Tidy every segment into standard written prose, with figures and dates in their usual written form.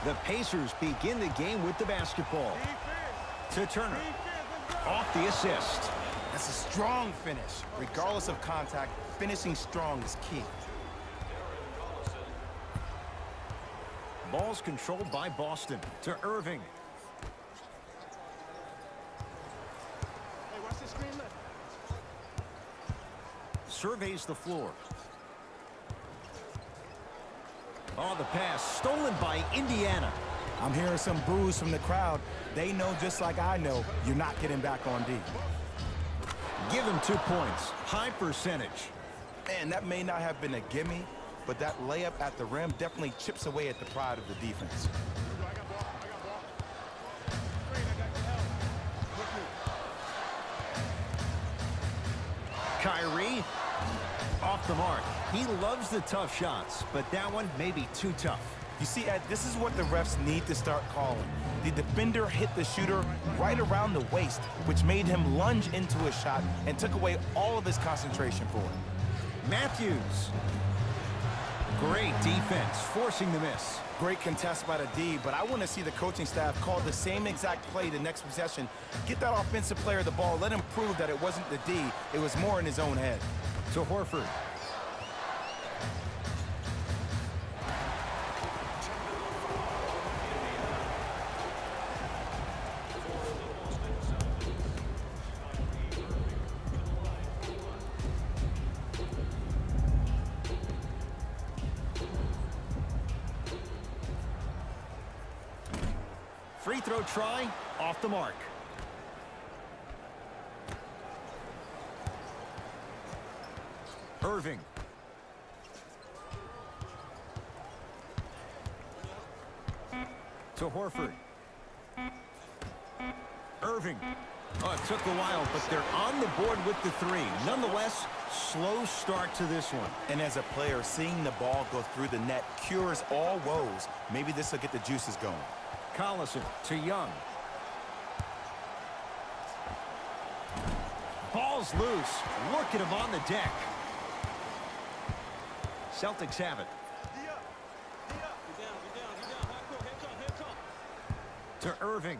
The Pacers begin the game with the basketball. To Turner. Off the assist. That's a strong finish. Regardless of contact, finishing strong is key. Ball's controlled by Boston. To Irving. Hey, watch the screen left. Surveys the floor. Oh, the pass stolen by Indiana. I'm hearing some boos from the crowd. They know just like I know, you're not getting back on D. Give him 2 points. High percentage. Man, that may not have been a gimme, but that layup at the rim definitely chips away at the pride of the defense. Kyrie. Off the mark. He loves the tough shots, but that one may be too tough. You see, Ed, this is what the refs need to start calling. The defender hit the shooter right around the waist, which made him lunge into a shot and took away all of his concentration for it. Matthews. Great defense, forcing the miss. Great contest by the D, but I want to see the coaching staff call the same exact play the next possession. Get that offensive player the ball, let him prove that it wasn't the D, it was more in his own head. To Horford. Free throw try, off the mark. Irving. To Horford. Irving. Oh, it took a while, but they're on the board with the three. Nonetheless, slow start to this one. And as a player, seeing the ball go through the net cures all woes. Maybe this will get the juices going. Collison to Young. Ball's loose. Look at him on the deck. Celtics have it. To Irving.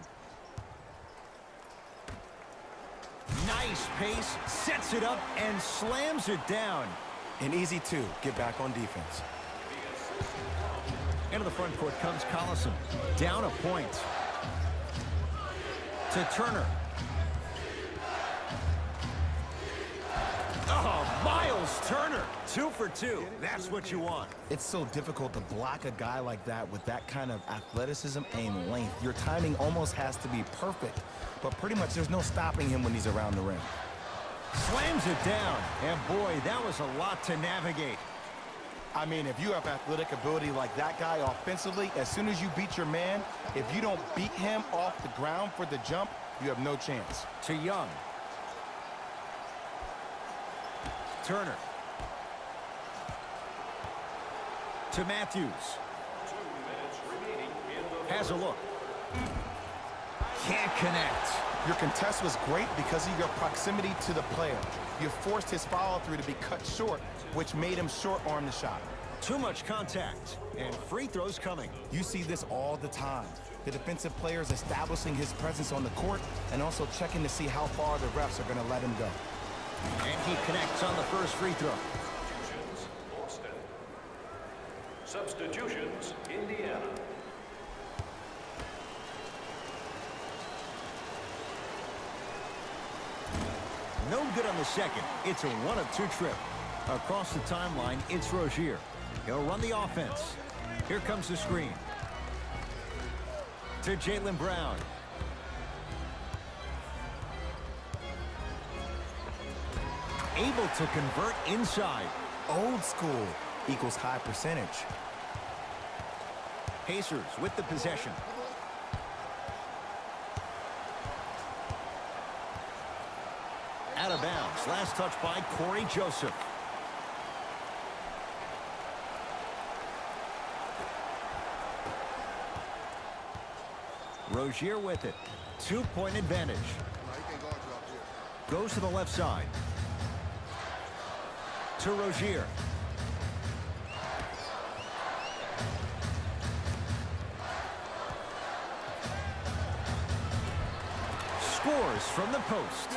Nice pace. Sets it up and slams it down. An easy two. Get back on defense. Into the front court comes Collison. Down a point. To Turner. Oh, Miles Turner. 2 for 2. That's what you want. It's so difficult to block a guy like that with that kind of athleticism and length. Your timing almost has to be perfect, but pretty much there's no stopping him when he's around the rim. Slams it down. And boy, that was a lot to navigate. I mean, if you have athletic ability like that guy offensively, as soon as you beat your man, if you don't beat him off the ground for the jump, you have no chance. To Young. Turner. To Matthews. Has a look. Can't connect. Your contest was great because of your proximity to the player. You forced his follow-through to be cut short, which made him short-arm the shot. Too much contact, and free throws coming. You see this all the time. The defensive players establishing his presence on the court and also checking to see how far the refs are going to let him go. And he connects on the first free throw. Substitutions, Indiana. No good on the second. It's a 1-of-2 trip. Across the timeline, it's Rozier. He'll run the offense. Here comes the screen. To Jaylen Brown. Able to convert inside. Old school equals high percentage. Pacers with the possession. Out of bounds. Last touch by Corey Joseph. Rozier with it. 2-point advantage. Goes to the left side. To Rozier. scores from the post.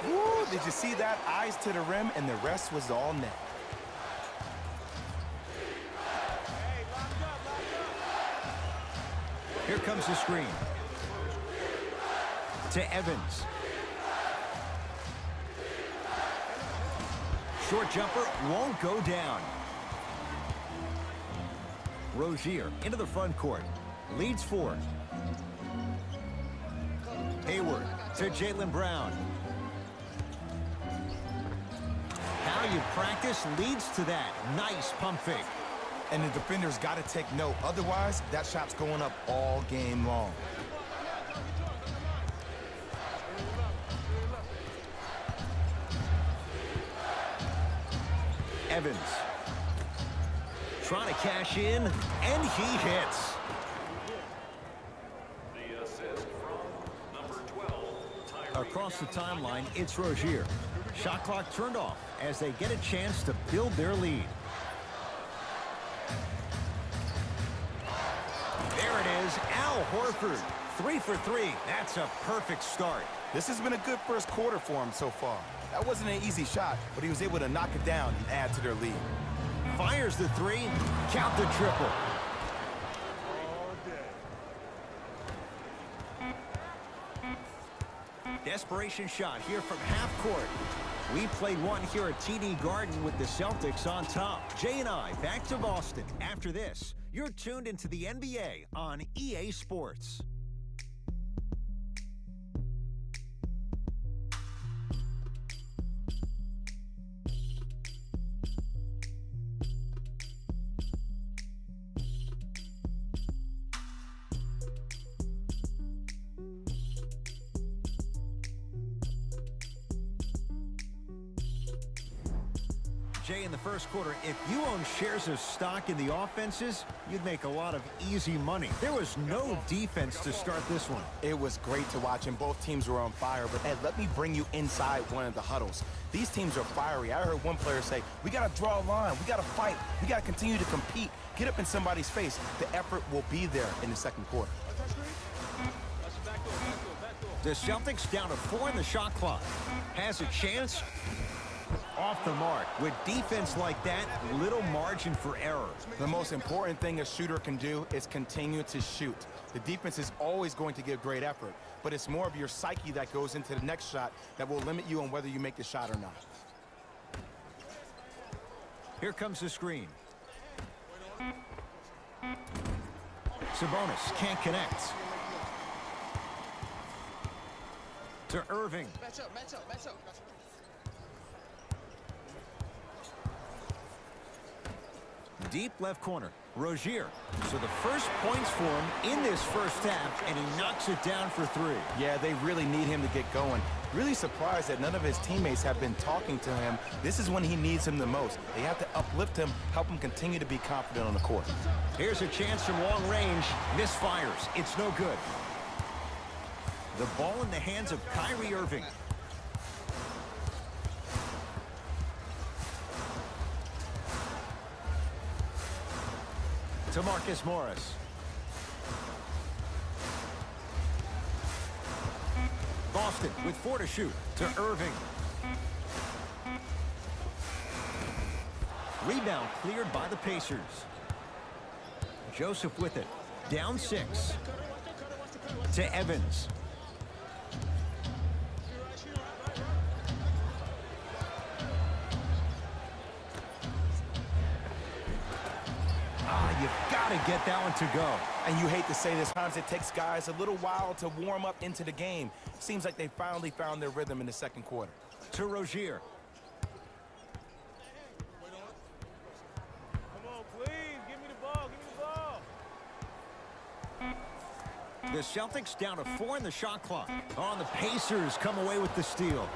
Woo, did you see that? Eyes to the rim, and the rest was all net. Here comes the screen. To Evans. Short jumper won't go down. Rozier into the front court. Leads 4. Hayward to Jaylen Brown. How you practice leads to that. Nice pump fake. And the defender's got to take note. Otherwise, that shot's going up all game long. Evans. Trying to cash in, and he hits. The assist from number 12, Across the timeline, it's Rozier. Shot clock turned off as they get a chance to build their lead. There it is, Al Horford. 3 for 3. That's a perfect start. This has been a good first quarter for him so far. That wasn't an easy shot, but he was able to knock it down and add to their lead. Fires the 3. Count the triple. Desperation shot here from half court. We played one here at TD Garden with the Celtics on top. Jay and I back to Boston. After this, you're tuned into the NBA on EA Sports. Jay, in the first quarter, if you own shares of stock in the offenses, you'd make a lot of easy money. There was no defense to start this one. It was great to watch, and both teams were on fire. But, Ed, let me bring you inside one of the huddles. These teams are fiery. I heard one player say, we got to draw a line. We got to fight. We got to continue to compete. Get up in somebody's face. The effort will be there in the second quarter. The Celtics down to 4 in the shot clock. Has a chance. Off the mark. With defense like that, little margin for error. The most important thing a shooter can do is continue to shoot. The defense is always going to give great effort, but it's more of your psyche that goes into the next shot that will limit you on whether you make the shot or not. Here comes the screen. Sabonis can't connect. To Irving. Deep left corner, Rozier. So the first points for him in this first half, and he knocks it down for 3. Yeah, they really need him to get going. Really surprised that none of his teammates have been talking to him. This is when he needs him the most. They have to uplift him, help him continue to be confident on the court. Here's a chance from long range. Misfires. It's no good. The ball in the hands of Kyrie Irving. To Marcus Morris. Boston with 4 to shoot. To Irving. Rebound cleared by the Pacers. Joseph with it. Down 6. To Evans. You've got to get that one to go. And you hate to say this, sometimes it takes guys a little while to warm up into the game. Seems like they finally found their rhythm in the second quarter. To Rozier. Come on, please. Give me the ball. Give me the ball. The Celtics down to 4 in the shot clock. On the Pacers come away with the steal.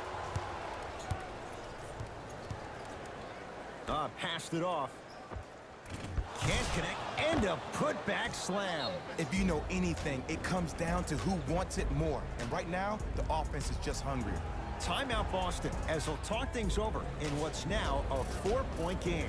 Passed it off. Can't connect, and a putback slam. If you know anything, it comes down to who wants it more. And right now, the offense is just hungrier. Timeout Boston as they'll talk things over in what's now a 4-point game.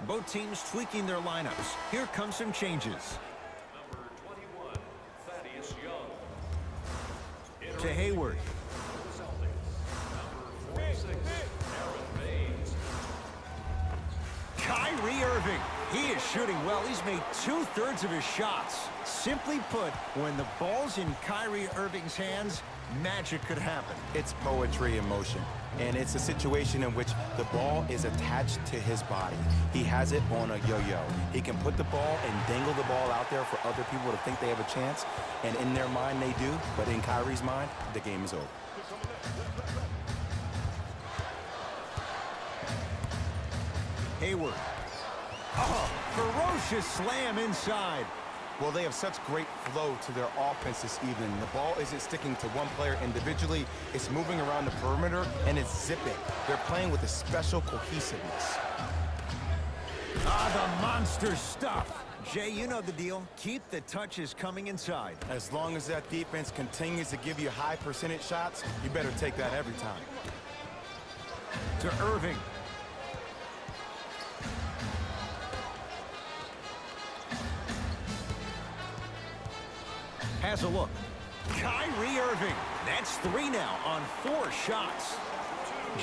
Both teams tweaking their lineups. Here come some changes. Number 21, Thaddeus Young. To Hayward. For the Celtics. Number 46, Aaron Baines. Kyrie Irving. He is shooting well. He's made 2/3 of his shots. Simply put, when the ball's in Kyrie Irving's hands, magic could happen. It's poetry in motion, and it's a situation in which the ball is attached to his body. He has it on a yo-yo. He can put the ball and dangle the ball out there for other people to think they have a chance, and in their mind they do, but in Kyrie's mind, the game is over. Hayward. Oh, ferocious slam inside. Well, they have such great flow to their offense this evening. The ball isn't sticking to one player individually. It's moving around the perimeter, and it's zipping. They're playing with a special cohesiveness. Ah, the monster stuff. Jay, you know the deal. Keep the touches coming inside. As long as that defense continues to give you high percentage shots, you better take that every time. To Irving. Has a look. Kyrie Irving. That's 3 now on 4 shots.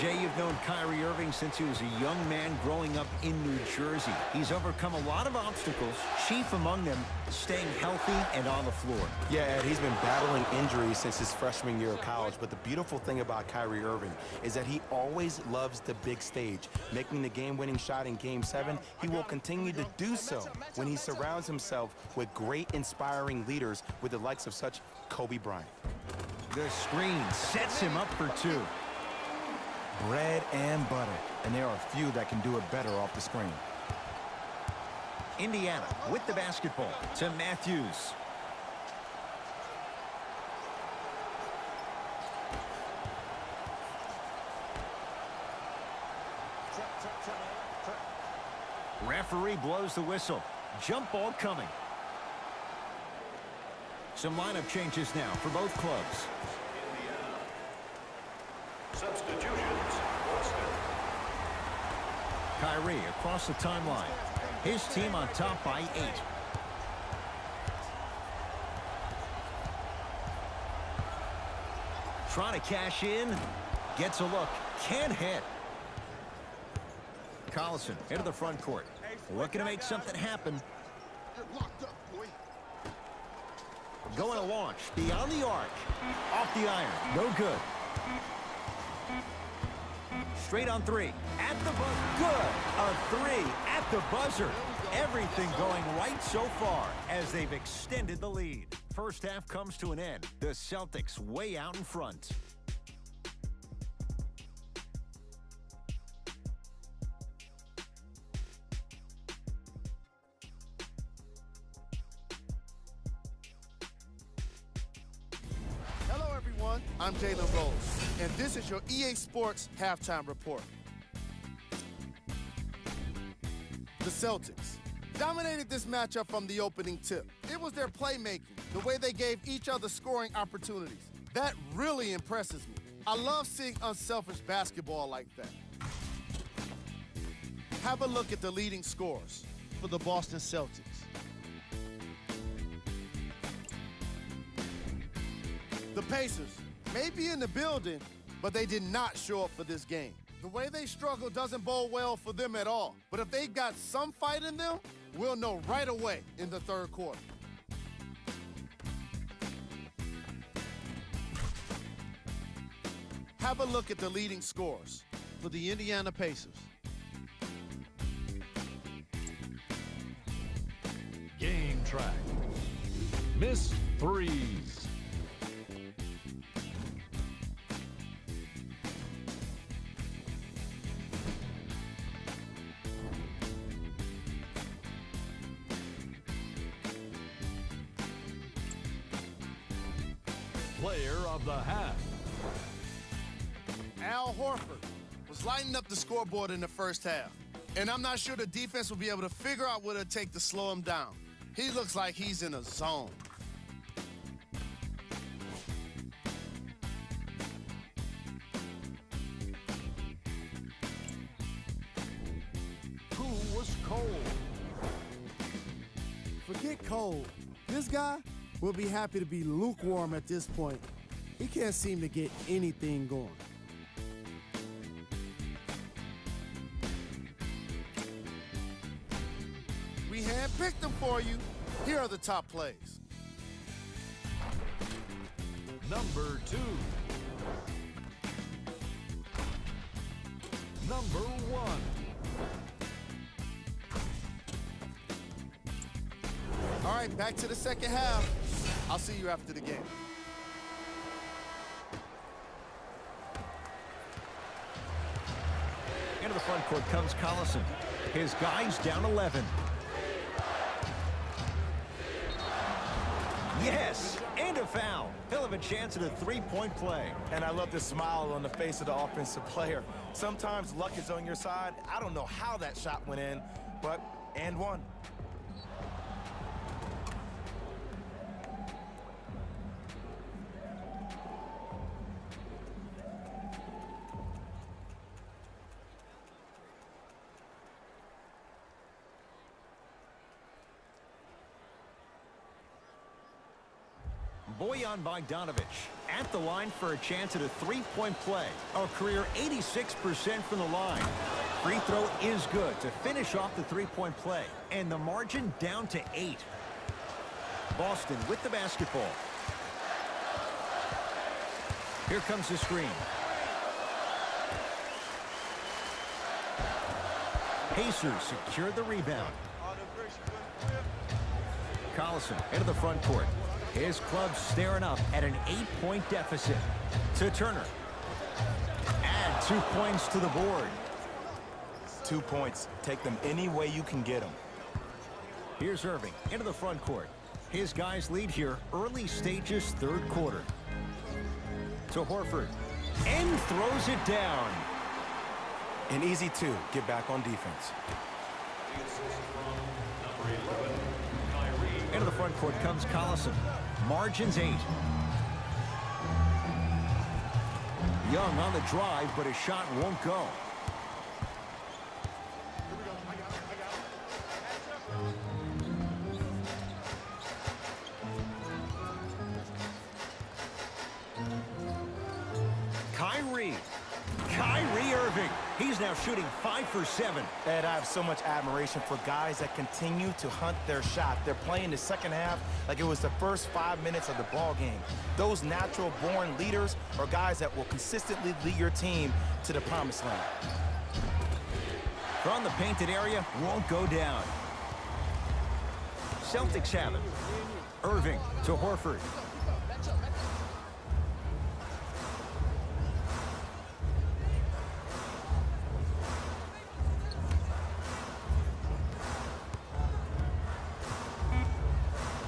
Jay, you've known Kyrie Irving since he was a young man growing up in New Jersey. He's overcome a lot of obstacles, chief among them staying healthy and on the floor. Yeah, Ed, he's been battling injuries since his freshman year of college, but the beautiful thing about Kyrie Irving is that he always loves the big stage. Making the game-winning shot in Game 7, he will continue to do so when he surrounds himself with great, inspiring leaders with the likes of such Kobe Bryant. The screen sets him up for 2. Bread and butter, and there are few that can do it better off the screen. Indiana with the basketball to Matthews. Referee blows the whistle. Jump ball coming. Some lineup changes now for both clubs. Substitutions, Boston. Kyrie across the timeline. His team on top by 8. Trying to cash in. Gets a look. Can't hit. Collison into the front court. Looking to make something happen. Going to launch. Beyond the arc. Off the iron. No good. Straight on 3. At the buzzer. Good. A 3 at the buzzer. Everything going right so far as they've extended the lead. First half comes to an end. The Celtics way out in front. Hello, everyone. I'm Jalen Rose, and this is your EA Sports Halftime Report. The Celtics dominated this matchup from the opening tip. It was their playmaking, the way they gave each other scoring opportunities. That really impresses me. I love seeing unselfish basketball like that. Have a look at the leading scorers for the Boston Celtics. The Pacers may be in the building, but they did not show up for this game. The way they struggle doesn't bode well for them at all. But if they've got some fight in them, we'll know right away in the third quarter. Have a look at the leading scorers for the Indiana Pacers. Game track. Miss threes. Player of the half. Al Horford was lighting up the scoreboard in the first half. And I'm not sure the defense will be able to figure out what it'll take to slow him down. He looks like he's in a zone. Who was cold? cold. This guy will be happy to be lukewarm at this point. He can't seem to get anything going. We handpicked them for you. Here are the top plays. Number 2. Number 1. All right, back to the second half. I'll see you after the game. Into the front court comes Collison. His guy's down 11. Yes, and a foul. He'll have a chance at a three-point play. And I love the smile on the face of the offensive player. Sometimes luck is on your side. I don't know how that shot went in, but and one. Bojan Bogdanovic at the line for a chance at a three-point play. A career 86% from the line. Free throw is good to finish off the three-point play. And the margin down to 8. Boston with the basketball. Here comes the screen. Pacers secure the rebound. Collison into the front court. His club staring up at an 8-point deficit. To Turner. Add 2 points to the board. 2 points. Take them any way you can get them. Here's Irving into the front court. His guys lead here early stages, third quarter. To Horford. And throws it down. An easy 2. Get back on defense. Into the front court comes Collison. Margins 8. Young on the drive, but his shot won't go. Kyrie Irving. He's now shooting 5 for 7. Ed, I have so much admiration for guys that continue to hunt their shot. They're playing the second half like it was the first 5 minutes of the ball game. Those natural-born leaders are guys that will consistently lead your team to the promised land. From the painted area, won't go down. Celtics have it. Irving to Horford.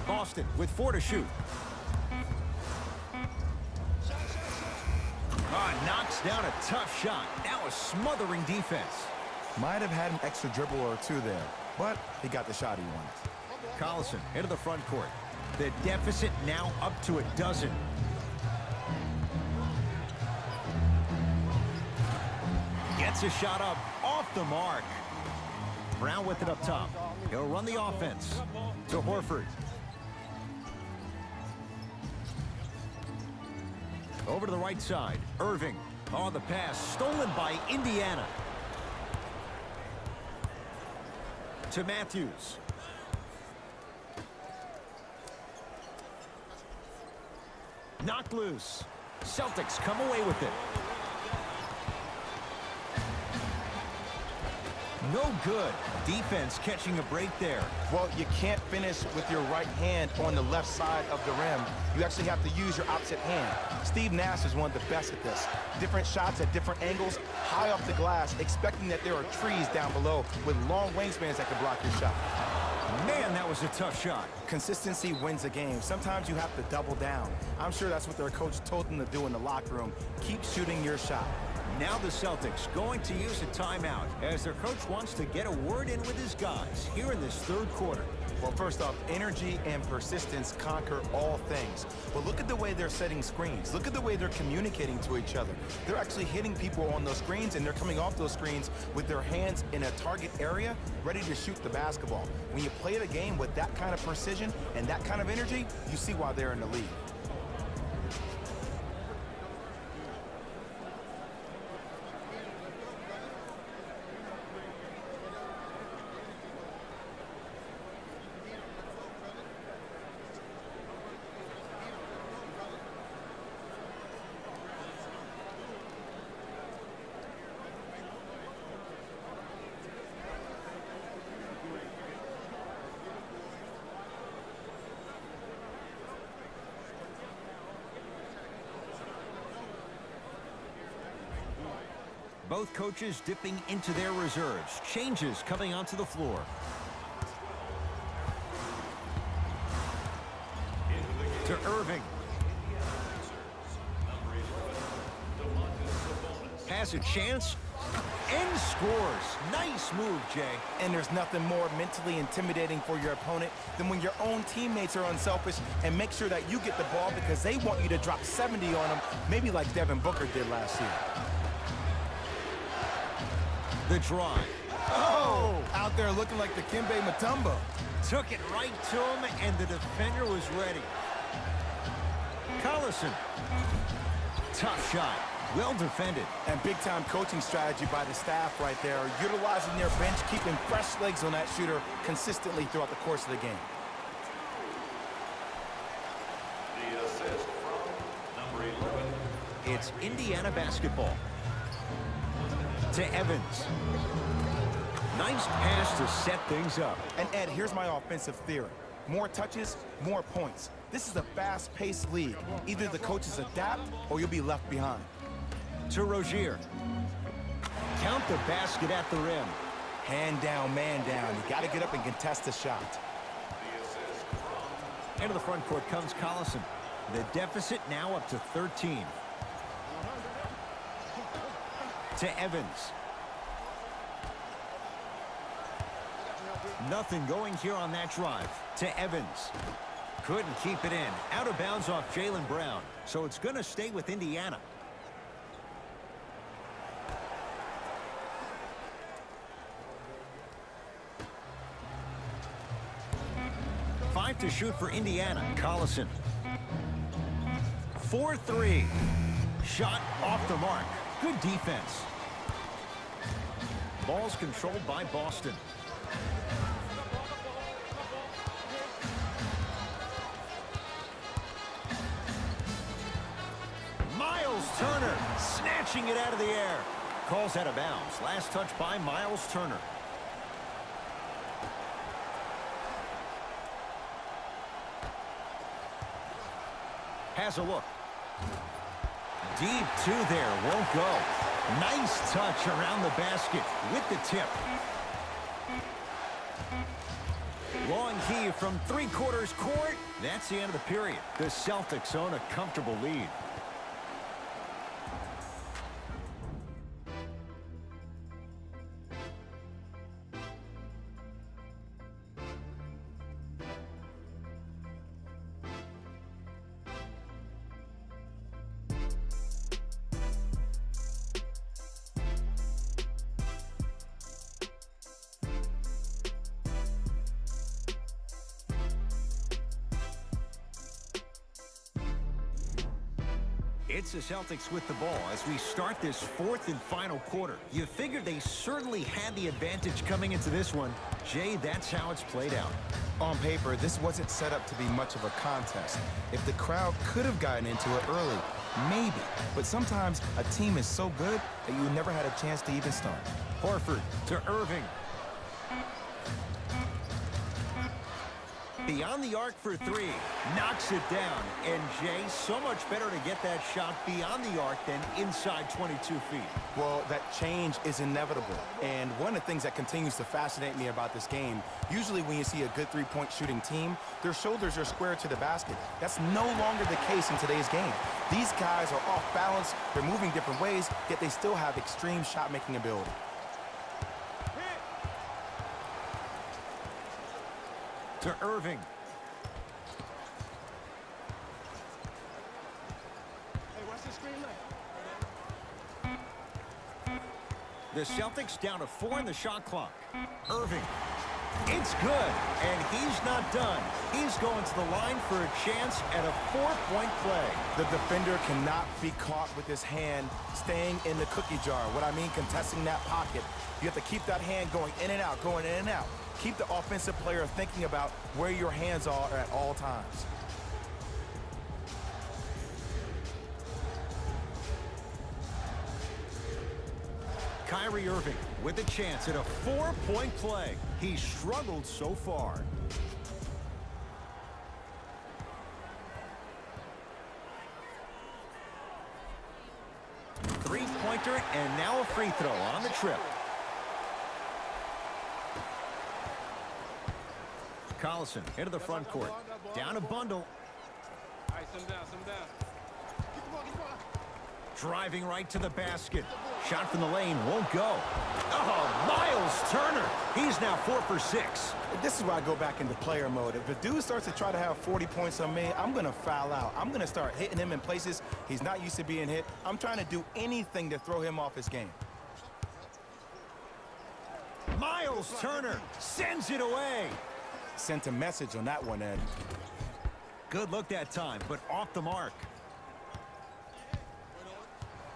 Boston with 4 to shoot. Knocks down a tough shot. Now a smothering defense. Might have had an extra dribble or 2 there, but he got the shot he wanted. Collison into the front court. The deficit now up to 12. Gets a shot up off the mark. Brown with it up top. He'll run the offense to Horford. Over to the right side. Irving. Oh, the pass stolen by Indiana. To Matthews. Knocked loose. Celtics come away with it. No good. Defense catching a break there. Well, you can't finish with your right hand on the left side of the rim. You actually have to use your opposite hand. Steve Nash is one of the best at this. Different shots at different angles, high off the glass, expecting that there are trees down below with long wingspans that can block your shot. Man, that was a tough shot. Consistency wins a game. Sometimes you have to double down. I'm sure that's what their coach told them to do in the locker room. Keep shooting your shot. Now the Celtics going to use a timeout as their coach wants to get a word in with his guys here in this third quarter. Well, first off, energy and persistence conquer all things. But look at the way they're setting screens. Look at the way they're communicating to each other. They're actually hitting people on those screens, and they're coming off those screens with their hands in a target area, ready to shoot the basketball. When you play the game with that kind of precision and that kind of energy, you see why they're in the league. Both coaches dipping into their reserves. Changes coming onto the floor. To Irving. Has a chance and scores. Nice move, Jay. And there's nothing more mentally intimidating for your opponent than when your own teammates are unselfish and make sure that you get the ball because they want you to drop 70 on them, maybe like Devin Booker did last year. The drive. Oh! Out there looking like the Kimbe Mutombo. Took it right to him, and the defender was ready. Collison. Tough shot. Well defended. And big-time coaching strategy by the staff right there, utilizing their bench, keeping fresh legs on that shooter consistently throughout the course of the game. The assist from number 11. It's Indiana basketball. To Evans. Nice pass to set things up. And Ed, here's my offensive theory. More touches, more points. This is a fast-paced league. Either the coaches adapt or you'll be left behind. To Rozier. Count the basket at the rim. Hand down, man down. You got to get up and contest the shot. Into the front court comes Collison. The deficit now up to 13. To Evans. Nothing going here on that drive. To Evans. Couldn't keep it in. Out of bounds off Jaylen Brown. So it's going to stay with Indiana. Five to shoot for Indiana. Collison. 4-3. Shot off the mark. Good defense. Ball's controlled by Boston. Miles Turner snatching it out of the air. Calls out of bounds. Last touch by Miles Turner. Has a look. Deep two there, won't go. Nice touch around the basket with the tip. Long heave from three-quarters court. That's the end of the period. The Celtics own a comfortable lead. It's the Celtics with the ball as we start this fourth and final quarter. You figured they certainly had the advantage coming into this one. Jay, that's how it's played out. On paper, this wasn't set up to be much of a contest. If the crowd could have gotten into it early, maybe. But sometimes a team is so good that you never had a chance to even start. Horford to Irving. Beyond the arc for three. Knocks it down. And, Jay, so much better to get that shot beyond the arc than inside 22 feet. Well, that change is inevitable. And one of the things that continues to fascinate me about this game, usually when you see a good three-point shooting team, their shoulders are square to the basket. That's no longer the case in today's game. These guys are off balance, they're moving different ways, yet they still have extreme shot-making ability. To Irving. The Celtics down to 4 in the shot clock. Irving. It's good, and he's not done. He's going to the line for a chance at a 4-point play. The defender cannot be caught with his hand staying in the cookie jar. What I mean, contesting that pocket. You have to keep that hand going in and out, going in and out. Keep the offensive player thinking about where your hands are at all times. Kyrie Irving with a chance at a 4-point play. He struggled so far. Three-pointer and now a free throw on the trip. Collison into the front court. Down a bundle. All right, some down. Driving right to the basket. Shot from the lane won't go. Oh, Miles Turner. He's now 4 for 6. This is where I go back into player mode. If the dude starts to try to have 40 points on me, I'm going to foul out. I'm going to start hitting him in places he's not used to being hit. I'm trying to do anything to throw him off his game. Miles Turner sends it away. Sent a message on that one, Ed. Good look that time, but off the mark.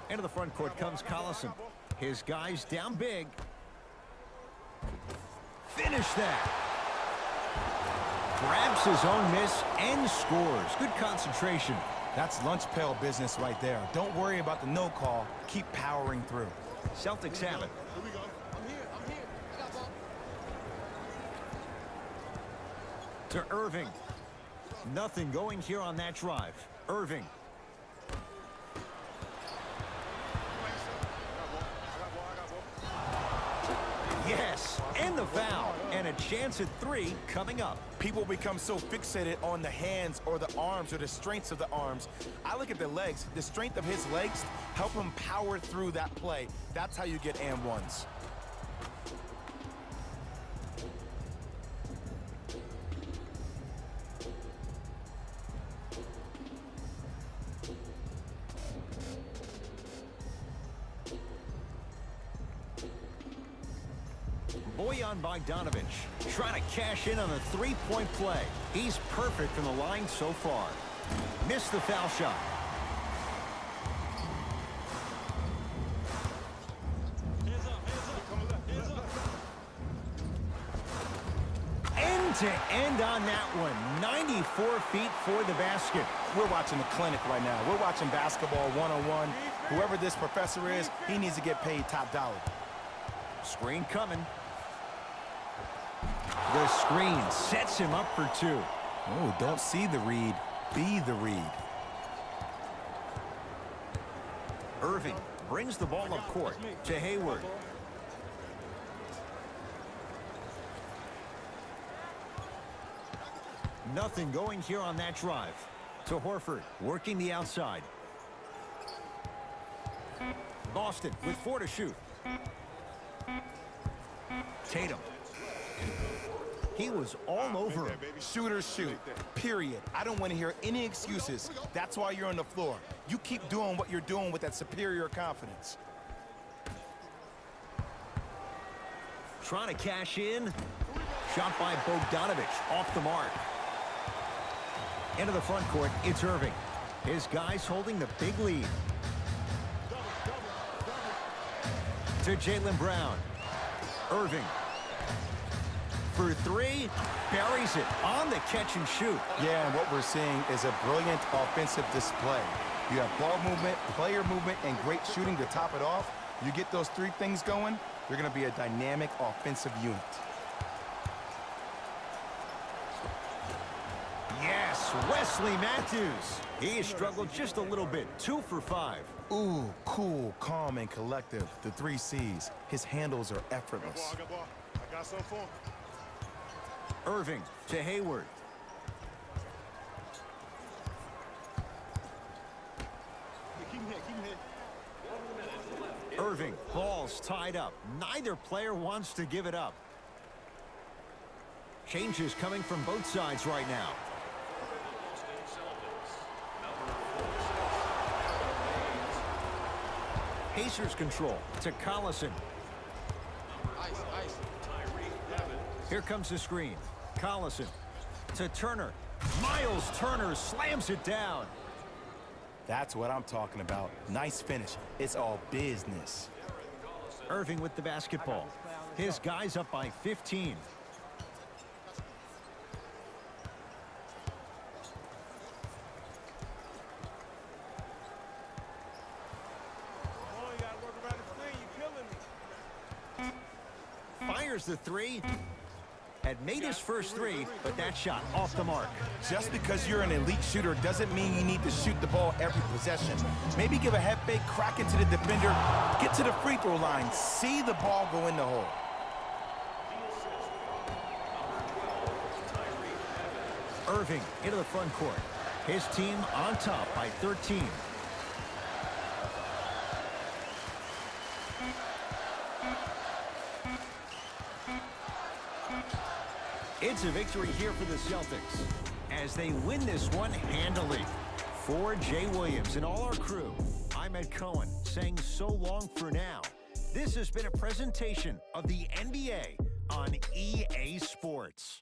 Into the front court comes Collison. His guys down big. Finish that. Grabs his own miss and scores. Good concentration. That's lunch pail business right there. Don't worry about the no call. Keep powering through. Celtics have it. Here we go. I'm here. I got ball. To Irving. Nothing going here on that drive. Irving. Yes, and the foul. And a chance at 3 coming up. People become so fixated on the hands or the arms or the strengths of the arms. I look at the legs. The strength of his legs help him power through that play. That's how you get and ones. Bojan Bogdanovic trying to cash in on a 3-point play. He's perfect from the line so far. Missed the foul shot. End to end on that one. 94 feet for the basket. We're watching a clinic right now. We're watching basketball one-on-one. Whoever this professor is, he needs to get paid top dollar. Screen coming. The screen sets him up for 2. Oh, don't see the read. Be the read. Irving brings the ball up court to Hayward. Nothing going here on that drive. To Horford, working the outside. Boston with 4 to shoot. Tatum. He was all over him. Shooters shoot, period. I don't want to hear any excuses. That's why you're on the floor. You keep doing what you're doing with that superior confidence. Trying to cash in. Shot by Bogdanovic off the mark. Into the front court, it's Irving. His guys holding the big lead. To Jaylen Brown. Irving. For 3, buries it on the catch and shoot. Yeah, and what we're seeing is a brilliant offensive display. You have ball movement, player movement, and great shooting to top it off. You get those 3 things going, you're going to be a dynamic offensive unit. Wesley Matthews. He struggled just a little bit, 2 for 5. Ooh, cool, calm, and collective. The 3 C's. His handles are effortless. I got some for him. Irving to Hayward. Keep him here. Irving, ball's tied up. Neither player wants to give it up. Changes coming from both sides right now. Pacers control to Collison. Here comes the screen. Collison to Turner. Miles Turner slams it down. That's what I'm talking about. Nice finish. It's all business. Irving with the basketball. His guy's up by 15. Fires the 3. Had made his first 3, but that shot off the mark. Just because you're an elite shooter doesn't mean you need to shoot the ball every possession. Maybe give a head fake, crack into the defender, get to the free throw line, see the ball go in the hole. Irving into the front court. His team on top by 13. It's a victory here for the Celtics as they win this one handily. For Jay Williams and all our crew, I'm Ed Cohen saying so long for now. This has been a presentation of the NBA on EA Sports.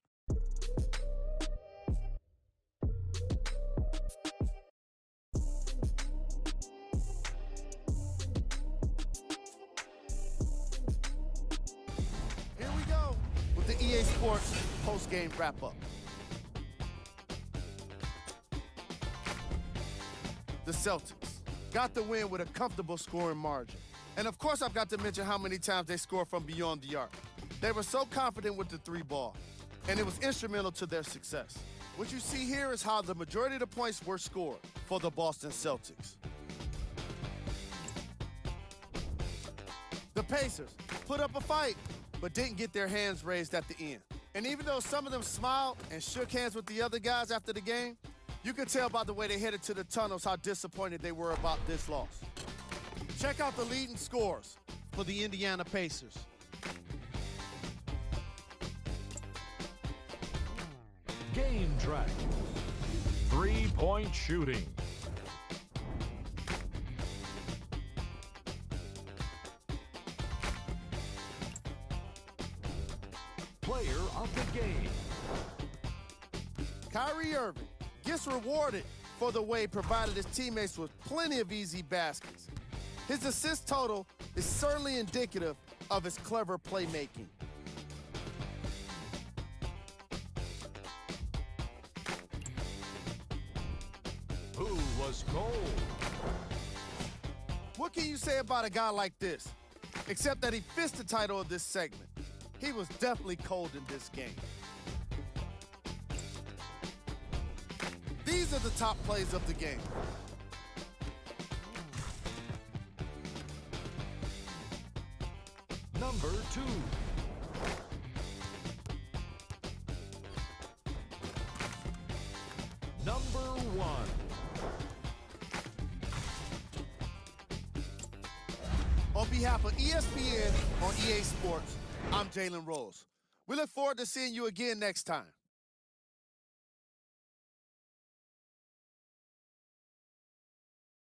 Here we go with the EA Sports post-game wrap-up. The Celtics got the win with a comfortable scoring margin. And of course, I've got to mention how many times they scored from beyond the arc. They were so confident with the 3 ball, and it was instrumental to their success. What you see here is how the majority of the points were scored for the Boston Celtics. The Pacers put up a fight, but didn't get their hands raised at the end. And even though some of them smiled and shook hands with the other guys after the game, you could tell by the way they headed to the tunnels how disappointed they were about this loss. Check out the leading scores for the Indiana Pacers. Game track. 3-point shooting. Player of the game. Kyrie Irving gets rewarded for the way he provided his teammates with plenty of easy baskets. His assist total is certainly indicative of his clever playmaking. Who was cold? What can you say about a guy like this? Except that he fits the title of this segment. He was definitely cold in this game. These are the top plays of the game. Number 2. Number 1. On behalf of ESPN on EA Sports, I'm Jalen Rose. We look forward to seeing you again next time.